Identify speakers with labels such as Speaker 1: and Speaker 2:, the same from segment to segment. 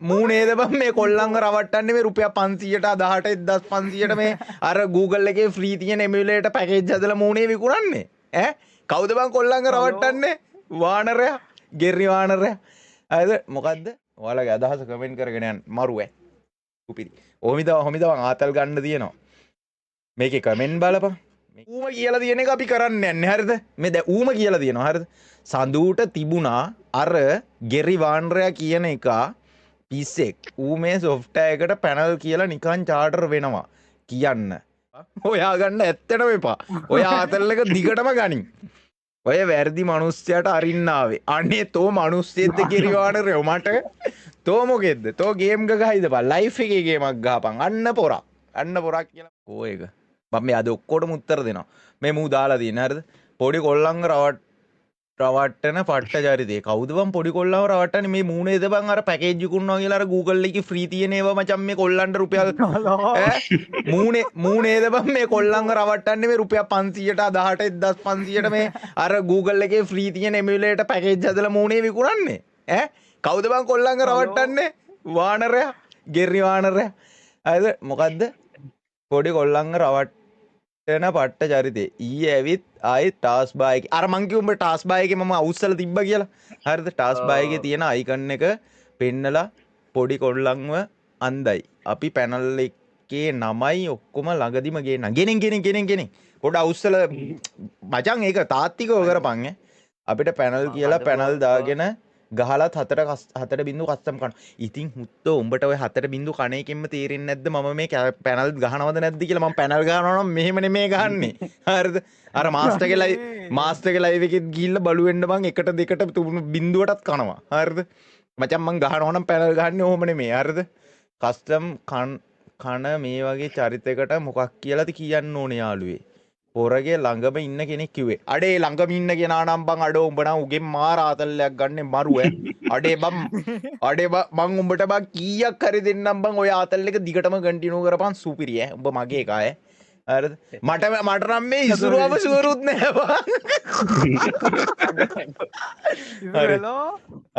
Speaker 1: මූනේද බං මේ කොල්ලන්ව රවට්ටන්නේ මේ රුපියල් 500ට 18ට 1500ට මේ අර Google එකේ ෆ්‍රී තියෙන එමුලේටර් පැකේජ් හදලා මූනේ විකුණන්නේ ඈ කවුද බං කොල්ලන්ව රවට්ටන්නේ වානරයා ගෙරි වානරයා හරිද මොකද්ද ඔයාලගේ අදහස කමෙන්ට් කරගෙන යන්න මරුවේ උපිරි ඔහොමිද ආතල් ගන්න තියෙනවා මේකේ කමෙන්ට් බලපන් ඌම කියලා තියෙන එක අපි කරන්නේ නැහැ හරිද මේ දැන් ඌම කියලා තියෙනවා හරිද සඳුට තිබුණා අර ගෙරි වානරයා කියන එක පිස්සෙක් ඌ මේ සොෆ්ට්වෙයාර් එකට පැනල් කියලා නිකන් චාටර් වෙනවා කියන්න ඔයා ගන්න ඇත්තටම එපා ඔය ආතල් එක දිගටම ගනින් ඔය වැරදි මිනිස්සයාට අරින්න ආවේ අනේ තෝ මිනිස්සෙද්ද ගෙරි වානරයෝ මට තෝ මොකෙද්ද තෝ ගේම් එක ගහයිද බං ලයිෆ් එකේ ගේමක් ගහපන් අන්න පොරක් කියලා ඕ ඒක මම මේ අද ඔක්කොටම උත්තර දෙනවා මේ මූ දාලා තියෙන හරිද පොඩි කොල්ලන්ව රවට්ටන පට්ට චරිතේ කවුද බං පොඩි කොල්ලන්ව රවට්ටන්නේ මේ මූනේද බං අර පැකේජ් විකුණනවා කියලා අර Google එකේ ෆ්‍රී තියෙන ඒවා මචං මේ කොල්ලන්ට රුපියල් මූනේද බං මේ කොල්ලන්ව රවට්ටන්නේ මේ රුපියල් 500ට 18ට 1500ට මේ අර Google එකේ ෆ්‍රී තියෙන එමුලේටර් පැකේජ් හදලා මූනේ විකුණන්නේ ඈ කවුද බං කොල්ලන්ව රවට්ටන්නේ වානරයා ගෙරි වානරයා හරිද මොකද්ද පොඩි කොල්ලන්ව රවට්ටන පට්ට චරිතේ ඊයේ ඇවිත් ආයෙත් ටාස් බාර් එකේ අර මං කිව්ව උඹ ටාස් බාර් එකේ මම අවුස්සලා තිබ්බා කියලා හරිද ටාස් බාර් එකේ තියෙන අයිකන් එක පෙන්නලා පොඩි කොල්ලන්ව අන්දයි අපි පැනල් එකේ නමයි ඔක්කොම ළඟදිම ගෙනෙන් පොඩ අවුස්සලා මචං ඒක තාත්තිකව කරපන් අපිට පැනල් කියලා පැනල් දාගෙන ගහලත් 4.0 කස්ටම් කරනවා. ඉතින් මුත්තෝ උඹට ඔය 4.0 කණ එකෙන්ම තේරෙන්නේ නැද්ද මම මේ පැනල් ගහනවද නැද්ද කියලා මම පැනල් ගහනවා නම් මෙහෙම නෙමෙයි ගහන්නේ. හරිද? අර මාස්ටර්ගේ ලයිව් එකෙත් ගිහිල්ලා බලු වෙන්න බං 1ට 2ට 0.0ටත් කනවා. හරිද? මචං මං ගහනවා නම් පැනල් ගහන්නේ ඔහොම නෙමෙයි. හරිද? කස්ටම් කන මේ වගේ චරිතයකට මොකක් කියලාද කියන්න ඕනේ යාළුවේ. පොරගේ ළඟම ඉන්න කෙනෙක් කිව්වේ. අඩේ ළඟම ඉන්න කෙනා නම් බං අඩෝ උඹ නම් උගෙන් මාර ආතල්ලයක් ගන්න මරුව. අඩේ මං උඹට බං කීයක් හරි දෙන්නම් බං ඔය ආතල් එක දිගටම කන්ටිනියු කරපන් සුපිරි ඈ. උඹ මගේ එකා ඈ. හරිද? මට නම් මේ ඉසුරුවම ෂුවරුත් නෑ බං.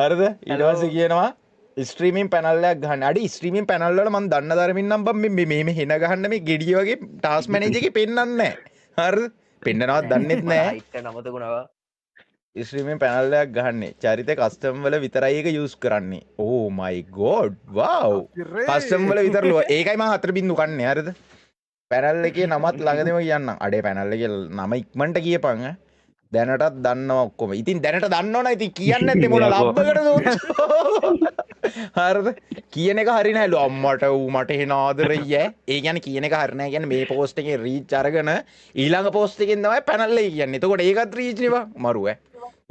Speaker 1: හරිද? ඊට පස්සේ කියනවා ස්ට්‍රීමින් පැනල් එකක් ගහන්න. අඩේ ස්ට්‍රීමින් පැනල් වල මම දන්න ධර්මින් නම් බං මේ හෙන ගහන්න මේ ගෙඩිය වගේ ටාස්ක් මැනේජර් එකේ පෙන්නන්නේ නෑ. හරිද? පෙන්නනවත් දන්නෙත් නෑ.
Speaker 2: හිට නමතකුණවා.
Speaker 1: ස්ට්‍රීමින් පැනල් එකක් ගහන්නේ. චරිත කස්ටම් වල විතරයි ඒක යූස් කරන්නේ. ඕ මයි ගෝඩ්. වව්. කස්ටම් වල විතරලු. ඒකයි මම 4.0 කන්නේ. හරිද? පැනල් එකේ නමත් ළඟදීම කියන්නම්. අඩේ පැනල් එකේ නම ඉක්මනට කියපන් ඈ. දැනටත් දන්නවා ඔක්කොම. ඉතින් දැනට දන්නවනේ ඉතින් කියන්නේ නැත්තේ මොන ලබ්බකටද හරිද? කියන එක හරි නැහැලු අම්මට ඌ මට එන ආදරෙයි ඈ. ඒ කියන්නේ කියන එක හරි නැහැ කියන්නේ මේ පෝස්ට් එකේ රීච් අරගෙන ඊළඟ පෝස්ට් එකෙන් තමයි පැනල් එක කියන්නේ. එතකොට ඒකත් රීච් නේ මරු ඈ.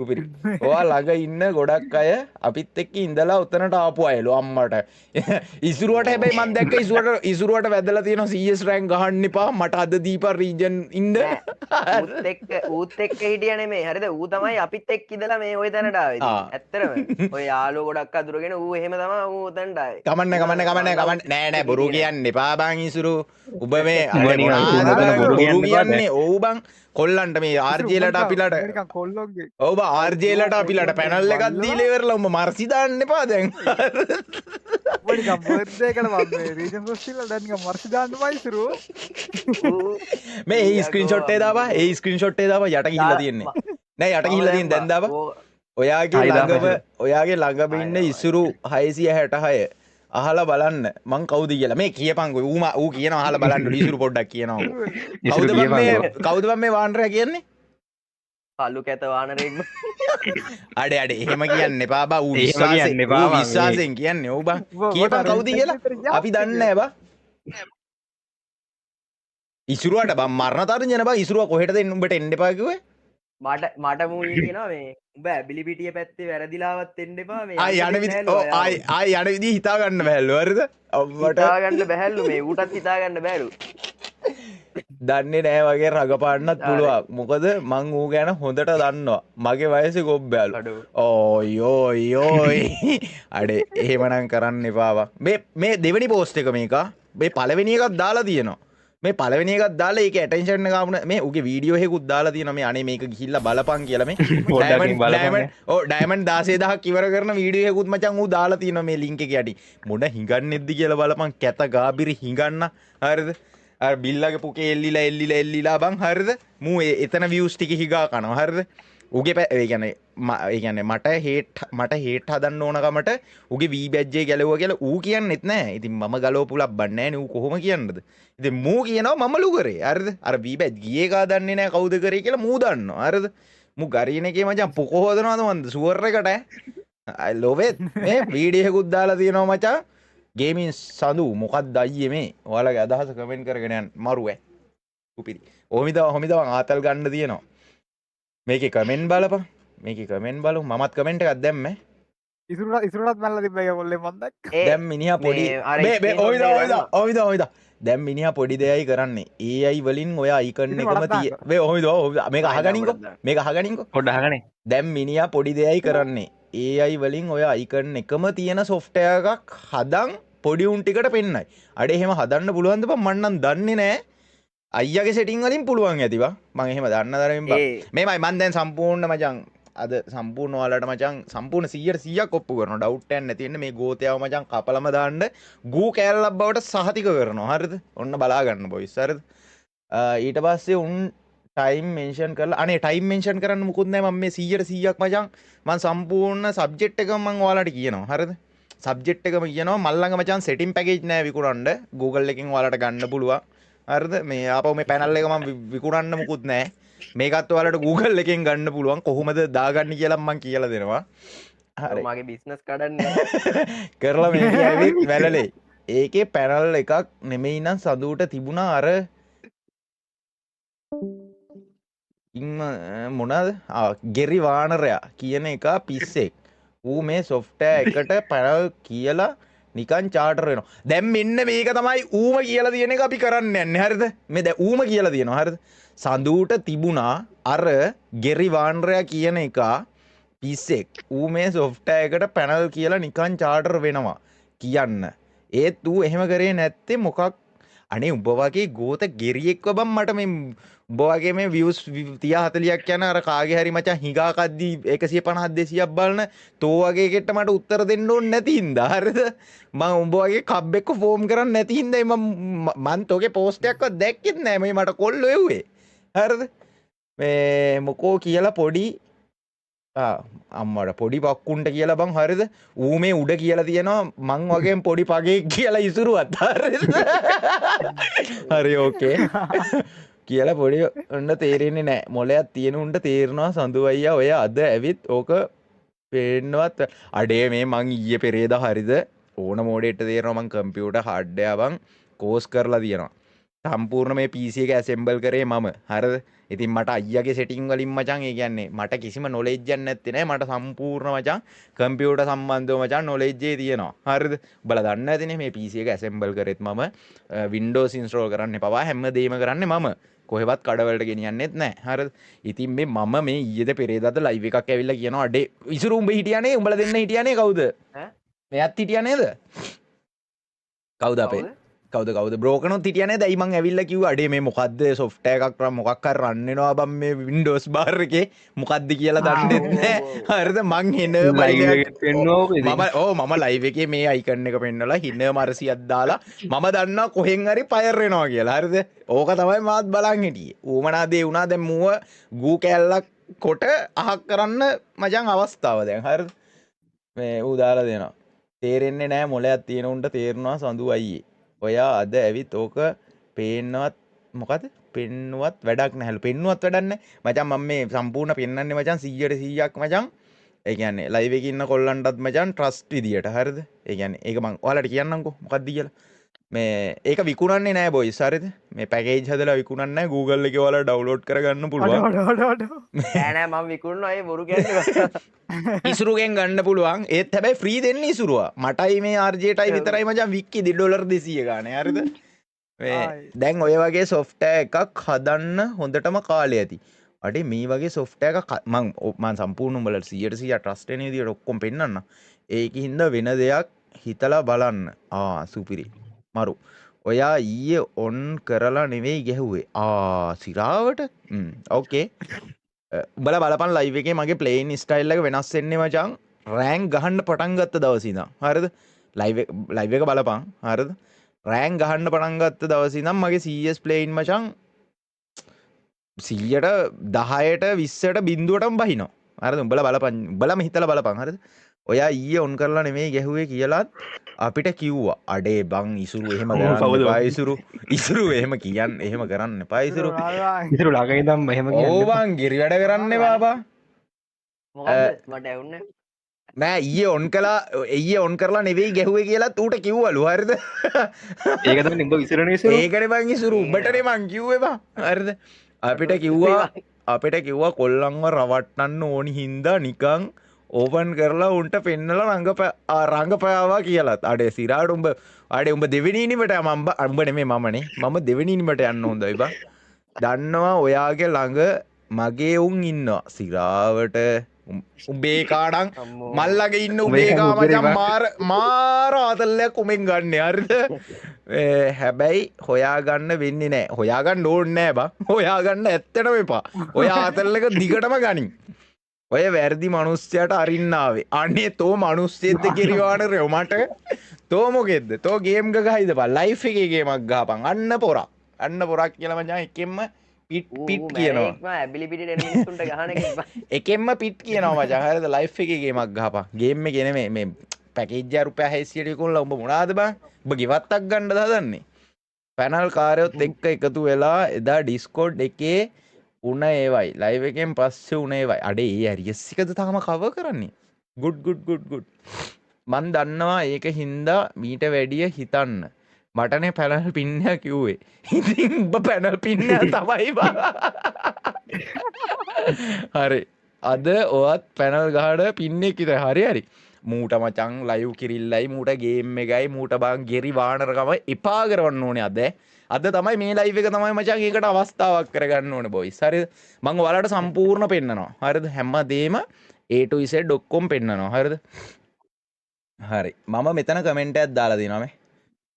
Speaker 1: උපිරි. ඔයා ළඟ ඉන්න ගොඩක් අය අපිත් එක්ක ඉඳලා උතනට ආපු අයලු අම්මට. ඉසුරුවට හැබැයි මම දැක්ක ඉසුරුවට වැදලා තියෙනවා CS රෑන්ක් ගහන්න එපා. මට අද දීපා රීජන් ඉන්න.
Speaker 2: ඌත් එක්ක හිටිය නෙමෙයි. හරිද? ඌ තමයි අපිත් එක්ක ඉඳලා මේ ওই තැනට ආවේ. ඇත්තටම. ඔය යාළුවෝ ගොඩක් අඳුරගෙන ඌ එහෙම තමයි ඌ උතනට ආවේ.
Speaker 1: කමන්න නෑ බොරු කියන්න එපා බං ඉසුරු. ඔබ මේ බොරු කියන්නේ ඕ බං කොල්ලන්ට මේ ආර්ජේලට අපිලට ඔබ ආර්ජේලට අපිලට පැනල් එකක් දීලා ඉවරලා උඹ මර්සි දාන්න එපා දැන් මේ ස්ක්‍රීන්ෂොට් එක දාපන් ඒ ස්ක්‍රීන්ෂොට් එක දාපන් යට ගිහිල්ලා තියෙන්නේ නෑ යට ගිහිල්ලා තියෙන දැන් දාපන් ඔයාගේ ළඟම ඉන්න ඉසුරු 666 අහලා බලන්න මං කවුද කියලා මේ කියපන්කෝ ඌ කියනවා අහලා බලන්න ඉසුරු පොඩ්ඩක් කියනවා කවුද මේ වානරයා කියන්නේ
Speaker 2: කලු කැත වානරෙක්
Speaker 1: අඩේ එහෙම කියන්න එපා බා ඌ විශ්වාසයෙන් කියන්නේ ඌ බං කියපන් කවුද කියලා අපි දන්නේ නැහැ බා ඉසුරුවට බං මරණ තරංජන බං ඉසුරුව කොහෙටද උඹට එන්න එපා කිව්වේ
Speaker 2: මට මූලික කියනවා මේ උඹ ඇබිලි පිටිය පැත්තේ වැරදිලාවත් එන්න එපා මේ
Speaker 1: ආයි යන විදිහ හිතා ගන්න බැහැලු හරිද
Speaker 2: අම්මට හිතා ගන්න බැහැලු මේ ඌටත් හිතා ගන්න බැහැලු
Speaker 1: දන්නේ නැහැ වගේ රඟපාන්නත් පුළුවන් මොකද මං ඌ ගැන හොඳට දන්නවා මගේ වයසේ ගොබ්බෑලු ඕයි අඩේ එහෙමනම් කරන්න එපා මේ දෙවෙනි පෝස්ට් එක මේක මේ පළවෙනි එකක් දාලා තියෙනවා මේ පළවෙනි එකක් දාලා ඒක ඇටෙන්ෂන් එක ආවුන මේ උගේ වීඩියෝ එකකුත් දාලා තියෙනවා මේ අනේ මේක ගිහිල්ලා බලපන් කියලා මේ ඩයමන්ඩ් 16000ක් ඉවර කරන වීඩියෝ එකකුත් මචං ඌ දාලා තියෙනවා මේ ලින්ක් එකේ යටි මොන හිඟන්නේද්ද කියලා බලපන් කැත ගාබිරි හිඟන්න හරිද අර බිල්ලගේ පුකේ එල්ලිලා බං හරිද මූ එතන views ටික හිගා කනවා හරිද උගේ ඒ කියන්නේ මට හේට් හදන්න ඕනකමට උගේ වී බැජ් එක ගැලුවා කියලා ඌ කියන්නෙත් නැහැ. ඉතින් මම ගලවපු ලබ්බන්නේ නැහැ නේ ඌ කොහොම කියන්නද? ඉතින් මූ කියනවා මම ලු කරේ. හරිද? අර වී බැජ් ගියේ කා දන්නේ නැහැ කවුද කරේ කියලා මූ දන්නවා. හරිද? මූ ගරීන එකේ මචං පොකෝ හදනවද මන්ද සුවර් එකට I love it. මේ වීඩියෝ එකකුත් දාලා තියෙනවා මචං. ගේමින් සඳු මොකක්ද අයියේ මේ? ඔයාලගේ අදහස කමෙන්ට් කරගෙන යන්න මරුවේ. උපිරි. ඔහොමිද ආතල් ගන්න තියෙනවා. මේක කමෙන්ට් බලපන් මේක කමෙන්ට් බලමු මමත් කමෙන්ට් එකක් දැම්ම
Speaker 3: ඉසුරටත් මැල්ල තිබ්බ එක කොල්ලේ මන්දක්
Speaker 1: දැන් මිනිහා පොඩි ඔයිද දැන් මිනිහා පොඩි දෙයයි කරන්නේ AI වලින් ඔය අයිකන් එකම තිය වේ ඔයිද මේක අහගනින්කෝ මේක අහගනින්කෝ
Speaker 4: පොඩ්ඩක් අහගනේ
Speaker 1: දැන් මිනිහා පොඩි දෙයයි කරන්නේ AI වලින් ඔය අයිකන් එකම තියෙන සොෆ්ට්වෙයාර් එකක් හදන් පොඩි උන් ටිකට පෙන්නයි අඩේ එහෙම හදන්න පුළුවන්ද බං මන් නම් දන්නේ නැහැ අයියාගේ සෙටින් වලින් පුළුවන් ඇතිවා මං එහෙම දන්න තරමින් බං මේමයි මන් දැන් සම්පූර්ණ මචං අද සම්පූර්ණ ඔයාලට මචං සම්පූර්ණ 100% ඔප්පු කරනවා ඩවුට් එකක් නැති වෙන්න මේ ගෝතයාව මචං කපලම දාන්න ගූ කෑල්ලක් බවට සහතික කරනවා හරිද ඔන්න බලා ගන්න බොයිස් හරිද ඊට පස්සේ උන් ටයිම් මෙන්ෂන් කරලා අනේ ටයිම් මෙන්ෂන් කරන්න මුකුත් නැහැ මම මේ 100%ක් මචං මං සම්පූර්ණ සබ්ජෙක්ට් එකම මං ඔයාලට කියනවා හරිද සබ්ජෙක්ට් එකම කියනවා මල්ලඟ මචං සෙටින් පැකේජ් නැහැ විකුණන්න Google එකෙන් ඔයාලට ගන්න පුළුවන් හරිද මේ ආපහු මේ පැනල් එක මම විකුණන්න මුකුත් නැහැ මේකත් ඔයාලට Google එකෙන් ගන්න පුළුවන් කොහොමද දාගන්නේ කියලා මම කියලා දෙනවා
Speaker 2: හරි මගේ බිස්නස් කඩන්නේ
Speaker 1: කරලා මේක ඇවිත් වැළලේ ඒකේ පැනල් එකක් නෙමෙයි නම් සඳුට තිබුණා අර මොනවාද ගෙරි වානරයා කියන එක පිස්සෙක් ඌ මේ සොෆ්ට්වෙයාර් එකට පැනල් කියලා නිකන් චාටර් වෙනවා. දැන් මෙන්න මේක තමයි ඌම කියලා තියෙන එක අපි කරන්න යන්නේ. හරිද? මේ දැන් ඌම කියලා තියෙනවා. හරිද? සඳුට තිබුණා අර ගෙරි වාන්රයා කියන එක පිස්සෙක්. ඌ මේ සොෆ්ට්වෙයාර් එකට පැනල් කියලා නිකන් චාටර් වෙනවා කියන්න. ඒත් ඌ එහෙම කරේ නැත්තේ මොකක් අනේ උඹ වගේ ගෝත ගෙරියෙක්ව බම් මට මේ උඹ වගේ මේ views 30 40ක් යන අර කාගේ හරි මචං හිඟාකද්දී 150 200ක් බලන තෝ වගේ කෙට්ට මට උත්තර දෙන්න ඕනේ නැති හින්දා හරිද මම උඹ වගේ කබ් එක්ක ෆෝම් කරන්නේ නැති හින්දායි මම තෝගේ පෝස්ට් එකක්වත් දැක්කෙත් නැහැ මේ මට කොල්ලෝ එව්වේ හරිද මේ මොකෝ කියලා පොඩි අම්මට පොඩි පක්කුන්ට කියලා බං හරිද ඌ මේ උඩ කියලා තියෙනවා මං වගේ පොඩි පගේ කියලා ඉසුරුවත් හරිද හරි ඕකේ කියලා පොඩි ඔන්න තේරෙන්නේ නැහැ මොලයක් තියෙන උන්ට තේරෙනවා සඳු අයියා ඔය අද ඇවිත් ඕක පේන්නවත් අඩේ මේ මං ඊයේ පෙරේදා හරිද ඕන මෝඩෙට තේරෙනවා මං කම්පියුටර් හાર્ඩ්වෙයාර් බං කෝස් කරලා තියෙනවා සම්පූර්ණ මේ PC එක ඇසෙම්බල් කරේ මම හරිද ඉතින් මට අයියාගේ සෙටින් වලින් මචං ඒ කියන්නේ මට කිසිම නොලෙජ් එකක් නැත්තේ නෑ මට සම්පූර්ණ මචං කම්පියුටර් සම්බන්ධව මචං නොලෙජ් එකේ තියෙනවා හරිද උඹලා දන්නේ නැතිනේ මේ PC එක ඇසෙම්බල් කරෙත් මම Windows install කරන්න පවා හැමදේම කරන්නේ මම කොහෙවත් කඩවලට ගෙනියන්නෙත් නෑ හරිද ඉතින් මේ මම මේ ඊයේද පෙරේදාද ලයිව් එකක් ඇවිල්ලා කියනවා අඩේ ඉසුරු උඹ හිටියානේ උඹලා දෙන්න හිටියානේ කවුද මෙයත් හිටියා නේද කවුද අපේ කවුද බ්‍රෝකනොත් හිටියනේ දැයි මං ඇවිල්ලා කිව්වා අඩේ මේ මොකද්ද සොෆ්ට්වෙයාර් එකක් මොකක් හරි රන් වෙනවා බම් මේ Windows bar එකේ මොකද්ද කියලා දන්නෙත් නැහැ හරිද මං හින මම ලයිව් එකේ මේ අයිකන් එක පෙන්නලා හින මරසියක් දාලා මම දන්නවා කොහෙන් හරි ෆයර් වෙනවා කියලා හරිද ඕක තමයි මාත් බලන් හිටියේ ඌමනා දේ වුණා දැන් මූව ගූ කැල්ලක් කොට අහක් කරන්න මචං අවස්ථාව දැන් හරිද මේ ඌ දාලා දෙනවා තේරෙන්නේ නැහැ මොලයක් තියෙන උන්ට තේරෙනවා සඳු අයියේ ඔයා අද ඇවිත් ඕක පේන්නවත් මොකද පෙන්නුවත් වැඩක් නැහැලු පෙන්නුවත් වැඩක් නැහැ මචං මම මේ සම්පූර්ණ පෙන්වන්නේ මචං 100%ක් මචං ඒ කියන්නේ ලයිව් එකේ ඉන්න කොල්ලන්ටත් මචං ට්‍රස්ට් විදියට හරිද ඒ කියන්නේ ඒක මම ඔයාලට කියන්නම්කෝ මොකක්ද කියලා මේ ඒක විකුණන්නේ නැහැ බොයිස් හරිද මේ පැකේජ් හදලා විකුණන්නේ නැහැ Google එකේ ඔයාලා ඩවුන්ලෝඩ් කරගන්න පුළුවන්
Speaker 2: නෑ මම විකුණනවා ඒ බොරු කියන්නේ
Speaker 1: ඉසුරුගෙන් ගන්න පුළුවන් ඒත් හැබැයි ෆ්‍රී දෙන්නේ ඉසුරුවා මටයි මේ RJ-ටයි විතරයි මචං වික්කි $200 ගානේ හරිද මේ දැන් ඔය වගේ සොෆ්ට්වෙයාර් එකක් හදන්න හොඳටම කාලය ඇති අඩේ මේ වගේ සොෆ්ට්වෙයාර් එකක් මම සම්පූර්ණ උඹලට 100% ට්‍රස්ට් වෙන විදියට ඔක්කොම පෙන්නන්න ඒකින්ද වෙන දෙයක් හිතලා බලන්න සුපිරි මරු ඔයා ඊයේ ඔන් කරලා නෙවෙයි ගැහුවේ සිරාවට ඕකේ උඹල බලපන් ලයිව් එකේ මගේ ප්ලේන් ස්ටයිල් එක වෙනස් වෙන්නේ මචං රෑන්ක් ගහන්න පටන් ගත්ත දවසේ ඉඳන් හරිද ලයිව් එක බලපන් හරිද රෑන්ක් ගහන්න පටන් ගත්ත දවසේ ඉඳන් මගේ CS ප්ලේන් මචං 100ට 10ට 20ට බිඳුවටම බහිනවා හරිද උඹලා බලපන් උඹලම හිතලා බලපන් හරිද ඔයා ඊයේ ඔන් කරලා නෙමෙයි ගැහුවේ කියලාත් අපිට කිව්වා අඩේ බං ඉසුරු එහෙම කරන්න එපා ඉසුරු එහෙම කියන්න එහෙම කරන්න එපා ඉසුරු
Speaker 4: ඉතුරු ළඟ ඉඳන් එහෙම කියන්නේ
Speaker 1: ඕ බං ගිරි වැඩ කරන්න එපා බා
Speaker 2: මොකද මට ඇහුන්නේ
Speaker 1: නෑ ඊයේ ඔන් කළා ඊයේ ඔන් කරලා නෙවෙයි ගැහුවේ කියලාත් ඌට කිව්වලු හරිද
Speaker 4: ඒක තමයි උඹ විසිරණ ඉසුරු
Speaker 1: ඒකනේ මං ඉසුරු උඹටනේ මං කිව්වේ බං හරිද අපිට කිව්වා කොල්ලන්ව රවට්ටන්න ඕනි හින්දා නිකන් ඕපන් කරලා උන්ට පෙන්නලා රංගපෑවා කියලාත් අඩේ සිරාට උඹ දෙවෙනි ඉනිමට උඹ නෙමෙයි මමනේ මම දෙවෙනි ඉනිමට යන්න හොඳයි බං දන්නවා ඔයාගේ ළඟ මගේ උන් ඉන්නවා සිරාවට උඹේ කාඩන් මල්ලගේ ඉන්න උබේකා මචං මාර ආතල්ලයක් උමෙන් ගන්න හරිද හැබැයි හොයාගන්න වෙන්නේ නෑ හොයාගන්න ඕනේ නෑ බං හොයාගන්න ඇත්තටම එපා ඔය ආතල්ලක දිගටම ගනින් ඔය වැරදි මනුස්සයට අරින්න ආවේ අනේ තෝ මනුස්සයෙක්ද කිරිවාන රෙවමට තෝ මොකෙද්ද තෝ ගේම් ගහයිද බං ලයිෆ් එකේ ගේමක් ගහපන් අන්න පොරක් කියලා මචං එකෙන්ම පිට් කියනවා එකෙන්ම පිට් කියනවා මචං හරිද ලයිෆ් එකේ ගේමක් ගහපන් ගේම් එකේ නෙමෙයි මේ පැකේජ් රුපියල් 600ට කොල්ලා උඹ මොනවාද බං උඹ ගෙවත්තක් ගන්නද හදන්නේ පැනල් කාරයොත් එක්ක එකතු වෙලා එදා ඩිස්කෝඩ් එකේ උන ඒවයි ලයිව් එකෙන් පස්සේ උන ඒවයි අඩේ ඒ ඇරියස් එකද තාම කවර් කරන්නේ ගුඩ් මන් දන්නවා ඒක හින්දා මීට වැඩිය හිතන්න මටනේ පැනල් පින්නය කිව්වේ ඉතින් උඹ පැනල් පින්නය තමයි බං හරි අද ඔයත් පැනල් ගහන පින්නෙක් විතර හරි මූට මචං ලයිව් කිරිල්ලයි මූට ගේම් එකයි මූට බං ගෙරි වානරකම එපා කරවන්න ඕනේ අද තමයි මේ ලයිව් එක තමයි මචං ඒකට අවස්ථාවක් කරගන්න ඕනේ බොයිස් හරිද මම ඔයාලට සම්පූර්ණ පෙන්නනවා හරිද හැමදේම A to Z ඔක්කොම පෙන්නනවා හරිද හරි මම මෙතන කමෙන්ට් එකක් දාලා දිනවා මේ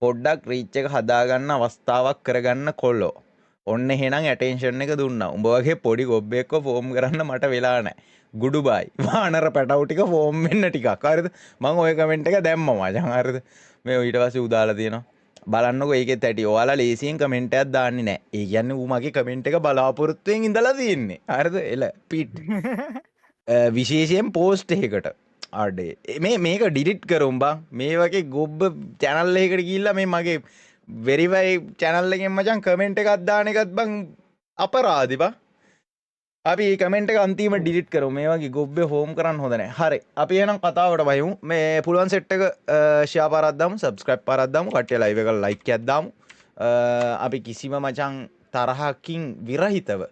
Speaker 1: පොඩ්ඩක් රීච් එක හදාගන්න අවස්ථාවක් කරගන්න කොල්ලෝ ඔන්න එහෙනම් ඇටෙන්ෂන් එක දුන්නා උඹ වගේ පොඩි ගොබ්බෙක්ව ෆෝම් කරන්න මට වෙලා නැහැ ගුඩු බයි වානර පැටව් ටික ෆෝම් වෙන්න ටිකක් හරිද මම ওই කමෙන්ට් එක දැම්මා මචං හරිද මේ ඊට පස්සේ උදාලා තියෙනවා බලන්නකො ඒකෙත් ඇටි ඔයාලා ලේසියෙන් කමෙන්ට් එකක් දාන්නේ නැහැ ඒ කියන්නේ ඌ මගේ කමෙන්ට් එක බලාපොරොත්තුෙන් ඉඳලා තියෙන්නේ හරිද එල පිට් විශේෂයෙන් පෝස්ට් එකකට අඩේ මේක ඩිලිට් කරමු බං මේ වගේ ගොබ්බ channel එකකට ගිහිල්ලා මේ මගේ වෙරිෆයි channel එකෙන් මචං කමෙන්ට් එකක් දාන එකත් බං අපරාධි බං අපි මේ කමෙන්ට් එක අන්තිමට ඩිලිට් කරමු මේ වගේ ගොබ්බේ හෝම් කරන්න හොඳ නැහැ හරි අපි එහෙනම් කතාවට බහිමු මේ පුළුවන් සෙට් එක ෂෙයා පාරක් දාමු සබ්ස්ක්‍රයිබ් පාරක් දාමු කට්ටිය ලයිව් එක ලයික් එකක් දාමු අපි කිසිම මචං තරහකින් විරහිතව